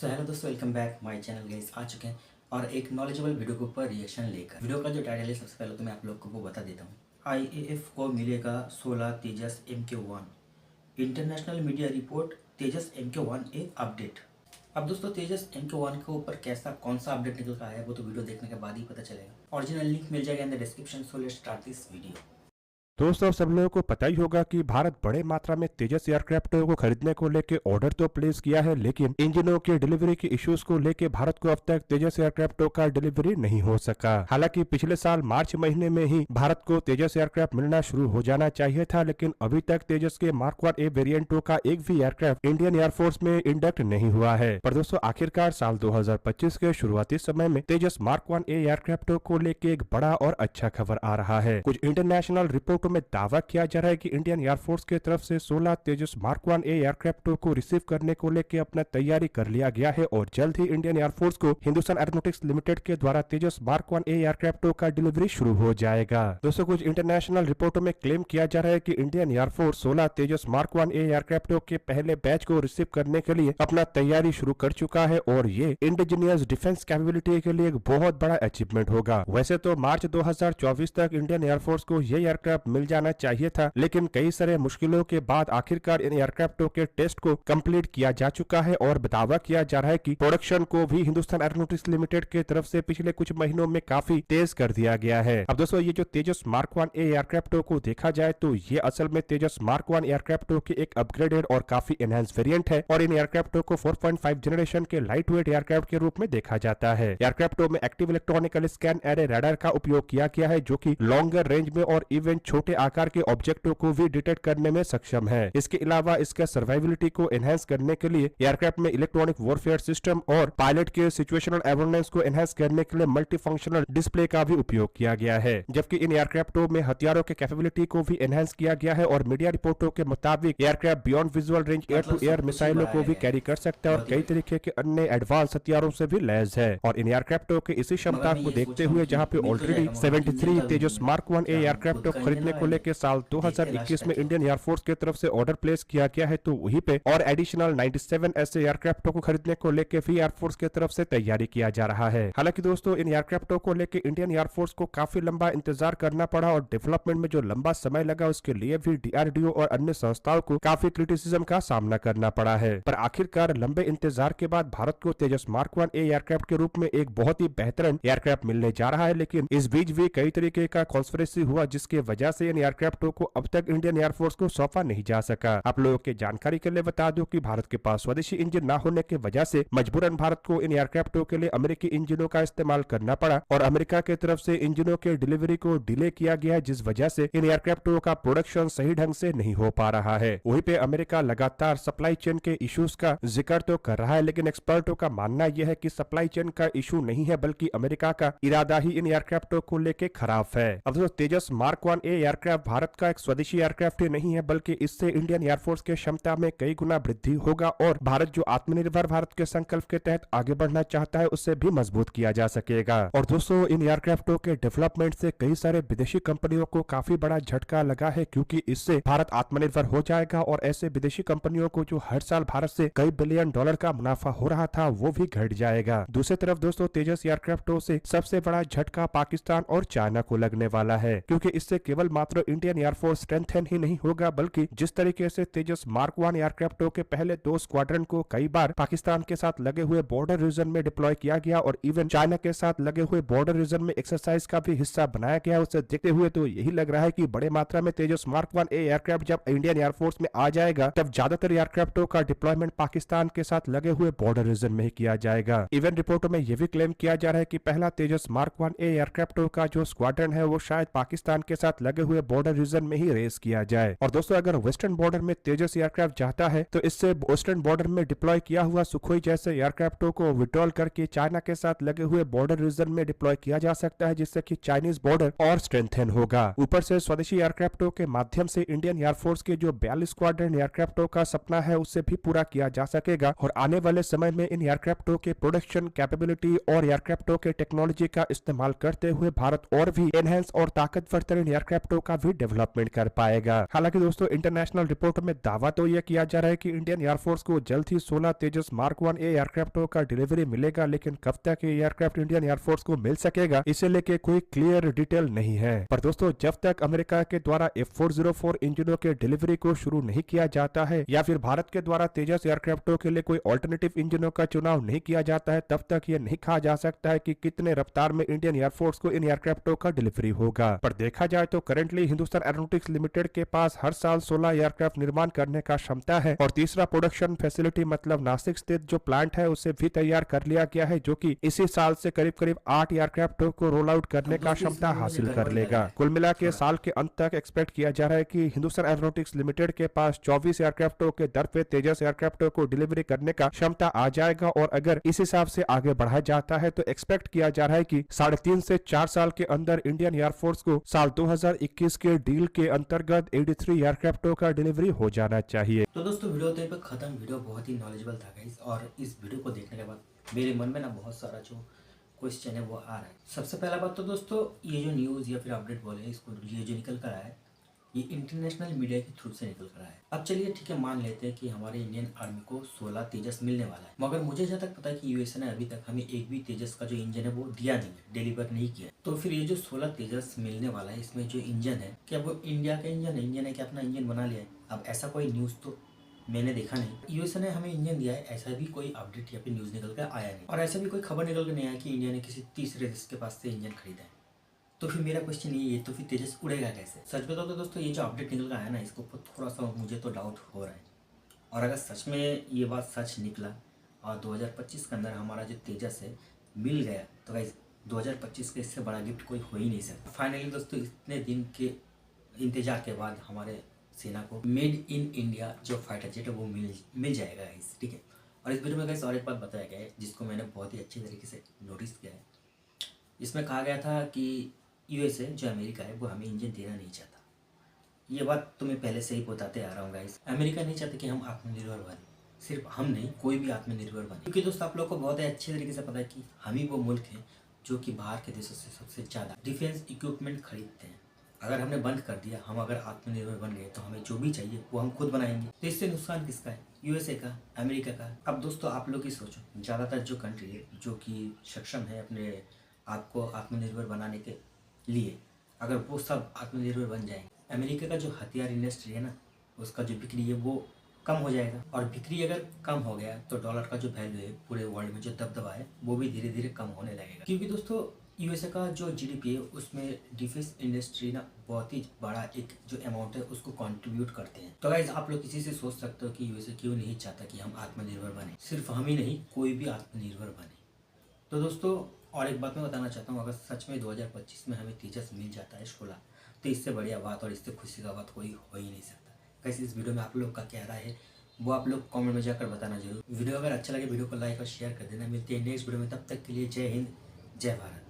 सो hello दोस्तों, welcome back my channel. Guys आ चुके हैं और एक नॉलेजेबल वीडियो के ऊपर रिएक्शन लेकर। वीडियो का जो टाइटल है, सबसे पहले तो मैं आप लोग को वो बता देता हूँ। आईएएफ को मिलेगा 16 तेजस MK1। इंटरनेशनल मीडिया रिपोर्ट तेजस MK1 एक अपडेट। अब दोस्तों, तेजस MK1 के ऊपर कैसा कौन सा अपडेट निकल कर आया है वो तो वीडियो देखने के बाद ही पता चलेगा। ओरिजिनल लिंक मिल जाएगा in the description. So let's start this video. दोस्तों, सब लोगों को पता ही होगा कि भारत बड़े मात्रा में तेजस एयरक्राफ्ट को खरीदने को लेके ऑर्डर तो प्लेस किया है, लेकिन इंजनों के डिलीवरी के इश्यूज को लेके भारत को अब तक तेजस एयरक्राफ्ट का डिलीवरी नहीं हो सका। हालांकि पिछले साल मार्च महीने में ही भारत को तेजस एयरक्राफ्ट मिलना शुरू हो जाना चाहिए था, लेकिन अभी तक तेजस के मार्क 1A वेरिएंटों का एक भी एयरक्राफ्ट इंडियन एयरफोर्स में इंडक्ट नहीं हुआ है। पर दोस्तों, आखिरकार साल 2025 के शुरुआती समय में तेजस मार्क 1A एयरक्राफ्ट को लेके एक बड़ा और अच्छा खबर आ रहा है। कुछ इंटरनेशनल रिपोर्टों में दावा किया जा रहा है कि इंडियन एयरफोर्स की तरफ से 16 तेजस मार्क 1A एयरक्राफ्ट को रिसीव करने को लेकर अपना तैयारी कर लिया गया है और जल्द ही इंडियन एयरफोर्स को हिंदुस्तान एरोनॉटिक्स लिमिटेड के द्वारा तेजस मार्क 1A एयरक्राफ्ट का डिलीवरी शुरू हो जाएगा। दोस्तों, कुछ इंटरनेशनल रिपोर्टों में क्लेम किया जा रहा है कि इंडियन एयरफोर्स 16 तेजस मार्क 1A एयरक्राफ्ट के पहले बैच को रिसीव करने के लिए अपना तैयारी शुरू कर चुका है और ये इंडिजिनियस डिफेंस कैपेबिलिटी के लिए एक बहुत बड़ा अचीवमेंट होगा। वैसे तो मार्च 2024 तक इंडियन एयरफोर्स को ये एयरक्राफ्ट मिल जाना चाहिए था, लेकिन कई सारे मुश्किलों के बाद आखिरकार इन एयरक्राफ्टों के टेस्ट को कंप्लीट किया जा चुका है और दावा किया जा रहा है कि प्रोडक्शन को भी हिंदुस्तान एरोनॉटिक्स लिमिटेड की तरफ से पिछले कुछ महीनों में काफी तेज कर दिया गया है। अब दोस्तों, ये जो तेजस मार्क 1A एयरक्राफ्ट को देखा जाए तो ये असल में तेजस मार्क 1 एयरक्राफ्ट की एक अपग्रेडेड और काफी एनहांस वेरिएंट है और इन एयरक्राफ्ट को 4.5 जनरेशन के लाइट वेट एयरक्राफ्ट के रूप में देखा जाता है। एयरक्राफ्टों में active electronical scan array radar का उपयोग किया गया है, जो कि लॉन्गर रेंज में और इवन छोटे आकार के ऑब्जेक्टों को भी डिटेक्ट करने में सक्षम है। इसके अलावा इसका सर्वाइविलिटी को एनहांस करने के लिए एयरक्राफ्ट में इलेक्ट्रॉनिक वॉरफेयर सिस्टम और पायलट के सिचुएशनल अवेयरनेस को एनहांस करने के लिए मल्टी फंक्शनल डिस्प्ले का भी उपयोग किया गया है। जबकि इन एयरक्राफ्टों में हथियारों के कैपेबिलिटी को भी एनहांस किया गया है और मीडिया रिपोर्टों के मुताबिक aircraft beyond visual range air to air मिसाइलों को भी कैरी कर सकता है और कई तरीके के अन्य एडवांस हथियारों से भी लैस है। और इन एयरक्राफ्टों के इसी क्षमता को देखते हुए जहाँ पे ऑलरेडी 73 तेजस मार्क 1A एयरक्राफ्ट खरीदने को लेकर साल 2021 में इंडियन एयरफोर्स की तरफ से ऑर्डर प्लेस किया गया है, तो वहीं पे और एडिशनल 97 ऐसे एयरक्राफ्ट को खरीदने को लेकर भी एयरफोर्स की तरफ से तैयारी किया जा रहा है। हालांकि दोस्तों, इन एयरक्राफ्टों को लेकर इंडियन एयरफोर्स को काफी लंबा इंतजार करना पड़ा और डेवलपमेंट में जो लंबा समय लगा उसके लिए भी DRDO और अन्य संस्थाओं को काफी क्रिटिसिज्म का सामना करना पड़ा है। पर आखिरकार लंबे इंतजार के बाद भारत को तेजस मार्क 1A एयरक्राफ्ट के रूप में एक बहुत ही बेहतरीन एयरक्राफ्ट मिलने जा रहा है, लेकिन इस बीच भी कई तरीके का कॉन्स्पिरेसी हुआ जिसकी वजह से इन एयरक्राफ्टों को अब तक इंडियन एयरफोर्स को सौंपा नहीं जा सका। आप लोगों के जानकारी के लिए बता दूं कि भारत के पास स्वदेशी इंजन न होने की वजह से मजबूरन भारत को इन एयरक्राफ्टों के लिए अमेरिकी इंजनों का इस्तेमाल करना पड़ा और अमेरिका की तरफ से इंजनों के डिलीवरी को डिले किया गया है, जिस वजह से इन एयरक्राफ्टों का प्रोडक्शन सही ढंग से नहीं हो पा रहा है। वहीं पे अमेरिका लगातार सप्लाई चेन के इश्यूज का जिक्र तो कर रहा है, लेकिन एक्सपर्टों का मानना यह है कि सप्लाई चेन का इशू नहीं है बल्कि अमेरिका का इरादा ही इन एयरक्राफ्टों को लेकर खराब है। अब तो तेजस मार्क 1A एयरक्राफ्ट भारत का एक स्वदेशी एयरक्राफ्ट ही नहीं है, बल्कि इससे इंडियन एयरफोर्स के क्षमता में कई गुना वृद्धि होगा और भारत जो आत्मनिर्भर भारत के संकल्प के तहत आगे बढ़ना चाहता है उससे भी मजबूत किया जा सकेगा। और दोस्तों, इन एयरक्राफ्टों के डेवलपमेंट से कई सारे विदेशी कंपनियों को काफी बड़ा झटका लगा है, क्योंकि इससे भारत आत्मनिर्भर हो जाएगा और ऐसे विदेशी कंपनियों को जो हर साल भारत से कई बिलियन डॉलर का मुनाफा हो रहा था वो भी घट जाएगा। दूसरी तरफ दोस्तों, तेजस एयरक्राफ्टों से सबसे बड़ा झटका पाकिस्तान और चाइना को लगने वाला है, क्योंकि इससे केवल मात्र इंडियन एयरफोर्स स्ट्रेंथन ही नहीं होगा, बल्कि जिस तरीके से तेजस मार्क 1 एयरक्राफ्टों के पहले 2 स्क्वाड्रन को कई बार पाकिस्तान के साथ लगे हुए बॉर्डर रीजन में डिप्लॉय किया गया और इवन चाइना के साथ लगे हुए बॉर्डर रीजन में एक्सरसाइज का भी हिस्सा बनाया गया, उसे देखते हुए तो यही लग रहा है कि बड़े मात्रा में तेजस मार्क 1A एयरक्राफ्ट जब इंडियन एयरफोर्स में आ जाएगा तब ज्यादातर एयरक्राफ्टों का डिप्लॉयमेंट पाकिस्तान के साथ लगे हुए बॉर्डर रीजन में ही किया जाएगा। इवन रिपोर्टों में यह भी क्लेम किया जा रहा है कि पहला तेजस मार्क 1A एयरक्राफ्टों का जो स्क्वाड्रन है वो शायद पाकिस्तान के साथ लगे हुए बॉर्डर रीजन में ही रेस किया जाए। और दोस्तों, अगर वेस्टर्न बॉर्डर में तेजस एयरक्राफ्ट जाता है तो इससे वेस्टर्न बॉर्डर में डिप्लॉय किया हुआ सुखोई जैसे एयरक्राफ्टों को विड्रॉल करके चाइना के साथ लगे हुए बॉर्डर रीजन में डिप्लॉय किया जा सकता है, जिससे कि चाइनीज बॉर्डर और स्ट्रेंथन होगा। ऊपर से स्वदेशी एयरक्राफ्टों के माध्यम से इंडियन एयरफोर्स के जो 42 स्क्वाड्रन एयरक्राफ्टों का सपना है उससे भी पूरा किया जा सकेगा और आने वाले समय में इन एयरक्राफ्टों के प्रोडक्शन कैपेबिलिटी और एयरक्राफ्टों के टेक्नोलॉजी का इस्तेमाल करते हुए भारत और भी एनहेंस और ताकतवर तरीन एयरक्राफ्टों का भी डेवलपमेंट कर पाएगा। हालांकि दोस्तों इंटरनेशनल रिपोर्ट में दावा तो यह किया जा रहा है कि इंडियन एयरफोर्स को जल्द ही 16 तेजस मार्क 1 ए एयरक्राफ्ट का डिलीवरी मिलेगा, लेकिन कब तक ये एयरक्राफ्ट इंडियन एयरफोर्स को मिल सकेगा इसे लेके कोई क्लियर डिटेल नहीं है। पर दोस्तों जब तक अमेरिका के द्वारा F404 इंजनों के डिलीवरी को शुरू नहीं किया जाता है या फिर भारत के द्वारा तेजस एयरक्राफ्टों के लिए कोई ऑल्टरनेटिव इंजनों का चुनाव नहीं किया जाता है, तब तक ये नहीं कहा जा सकता है कि कितने रफ्तार में इंडियन एयरफोर्स को इन एयरक्राफ्टों का डिलीवरी होगा। पर देखा जाए तो करंटली हिंदुस्तान एरोनॉटिक्स लिमिटेड के पास हर साल 16 एयरक्राफ्ट निर्माण करने का क्षमता है और तीसरा प्रोडक्शन फैसिलिटी मतलब नासिक स्थित जो प्लांट है उसे भी तैयार कर लिया गया है, जो कि इसी साल से करीब करीब 8 एयरक्राफ्ट को रोल आउट करने का क्षमता हासिल कर लेगा। कुल मिला के साल के अंत तक एक्सपेक्ट किया जा रहा है कि हिंदुस्तान एरोनॉटिक्स लिमिटेड के पास 24 एयरक्राफ्टों के दर पे तेजस एयरक्राफ्टों को डिलीवरी करने का क्षमता आ जाएगा और अगर इस हिसाब से आगे बढ़ाया जाता है तो एक्सपेक्ट किया जा रहा है कि 3.5 से 4 साल के अंदर इंडियन एयरफोर्स को साल 2021 के डील के अंतर्गत 83 एयरक्राफ्टों का डिलीवरी हो जाना चाहिए। तो दोस्तों वीडियो तो पर खत्म। वीडियो बहुत ही नॉलेजेबल था गाइस, और इस वीडियो को देखने के बाद मेरे मन में ना बहुत सारा जो क्वेश्चन है वो आ रहा है। सबसे पहला बात तो दोस्तों ये जो न्यूज़ या फिर अपडेट बोले इसको, ये जो निकल कर आया है ये इंटरनेशनल मीडिया के थ्रू से निकल कर आया है। अब चलिए ठीक है, मान लेते हैं कि हमारे इंडियन आर्मी को 16 तेजस मिलने वाला है, मगर मुझे जहाँ तक पता है कि यूएसए ने अभी तक हमें एक भी तेजस का जो इंजन है वो दिया नहीं है, डिलीवर नहीं किया। तो फिर ये जो 16 तेजस मिलने वाला है इसमें जो इंजन है क्या वो इंडिया का इंजन है, क्या अपना इंजन बना लिया है? अब ऐसा कोई न्यूज़ तो मैंने देखा नहीं। यूएसए ने हमें इंजन दिया है ऐसा भी कोई अपडेट या फिर न्यूज़ निकल कर आया नहीं, और ऐसा भी कोई खबर निकल कर नहीं आया कि इंडिया ने किसी तीसरे देश के पास से इंजन खरीदा है। तो फिर मेरा क्वेश्चन ये तो फिर तेजस उड़ेगा कैसे? सच बताओ तो दोस्तों ये जो अपडेट निकल कर आया ना इसको थोड़ा सा मुझे तो डाउट हो रहा है, और अगर सच में ये बात सच निकला और 2025 के अंदर हमारा जो तेजस है मिल गया तो गाइस 2025 के इससे बड़ा गिफ्ट कोई हो ही नहीं सकता। फाइनली दोस्तों इतने दिन के इंतजार के बाद हमारे सेना को मेड इन इंडिया जो फाइटर जेट है वो मिल जाएगा गाइस, ठीक है। और इस वीडियो में गाइस और एक बात बताया गया है जिसको मैंने बहुत ही अच्छे तरीके से नोटिस किया है। इसमें कहा गया था कि यूएसए जो अमेरिका है वो हमें इंजन देना नहीं चाहता। ये बात तो मैं पहले से ही बताते आ रहा हूँ गाइस, अमेरिका नहीं चाहते कि हम आत्मनिर्भर बने, सिर्फ हम नहीं कोई भी आत्मनिर्भर बने, क्योंकि दोस्तों आप लोग को बहुत ही अच्छे तरीके से पता है कि हम ही वो मुल्क हैं जो कि बाहर के देशों से सबसे ज़्यादा डिफेंस इक्विपमेंट खरीदते हैं। अगर हमने बंद कर दिया, हम अगर आत्मनिर्भर बन गए तो हमें जो भी चाहिए वो हम खुद बनाएंगे। तो इससे नुकसान किसका है? यूएसए का, अमेरिका का। अब दोस्तों आप लोग ही सोचो, ज़्यादातर जो कंट्री है जो कि सक्षम है अपने आपको आत्मनिर्भर बनाने के लिए, अगर वो सब आत्मनिर्भर बन जाएंगे, अमेरिका का जो हथियार इंडस्ट्री है ना उसका जो बिक्री है वो कम हो जाएगा, और बिक्री अगर कम हो गया तो डॉलर का जो वैल्यू है पूरे वर्ल्ड में जो दबदबा है वो भी धीरे धीरे कम होने लगेगा। क्योंकि दोस्तों यूएसए का जो जीडीपी है उसमें डिफेंस इंडस्ट्री ना बहुत ही बड़ा एक जो अमाउंट है उसको कंट्रीब्यूट करते हैं। तो गाइस आप लोग किसी से सोच सकते हो कि यूएसए क्यों नहीं चाहता कि हम आत्मनिर्भर बने, सिर्फ हम ही नहीं कोई भी आत्मनिर्भर बने। तो दोस्तों और एक बात मैं बताना चाहता हूँ, अगर सच में 2025 में हमें तेजस मिल जाता है 16 तो इससे बढ़िया बात और इससे खुशी का बात कोई हो ही नहीं सकता। कैसे इस वीडियो में आप लोग का क्या राय है वो आप लोग कमेंट में जाकर बताना जरूर। वीडियो अगर अच्छा लगे वीडियो को लाइक और शेयर कर देना। मिलते हैं नेक्स्ट वीडियो में, तब तक के लिए जय हिंद जय भारत।